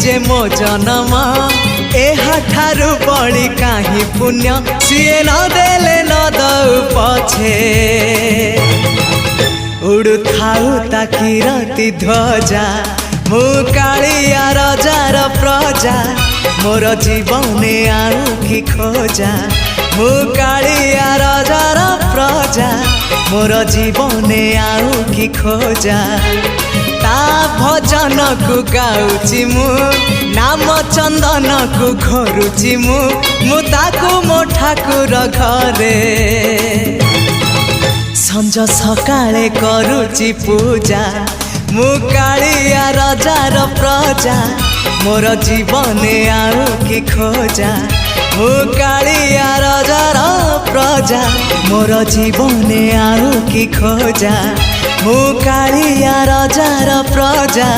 जे मो जन्म एहाठारु बड़ी काहि पुण्य सीए न देले न दउ पछे उड़ु थाउ ताकि रति ध्वजा मु कालिया रजार प्रजा मोर जीवने आउ कि खोजा मु कालिया रजार प्रजा मोर जीवने आउ कि खोजा ता भजन को गाउची मु नाम चंदन को घरुची मु ताकू मो ठाकुर घरे संज सकाळे करुची पूजा मु कालिया रजार प्रजा मोर जीवने आउ कि खोजा मु कालिया रजार प्रजा मोर जीवने आउ कि खोजा मु कालिया रजार प्रजा।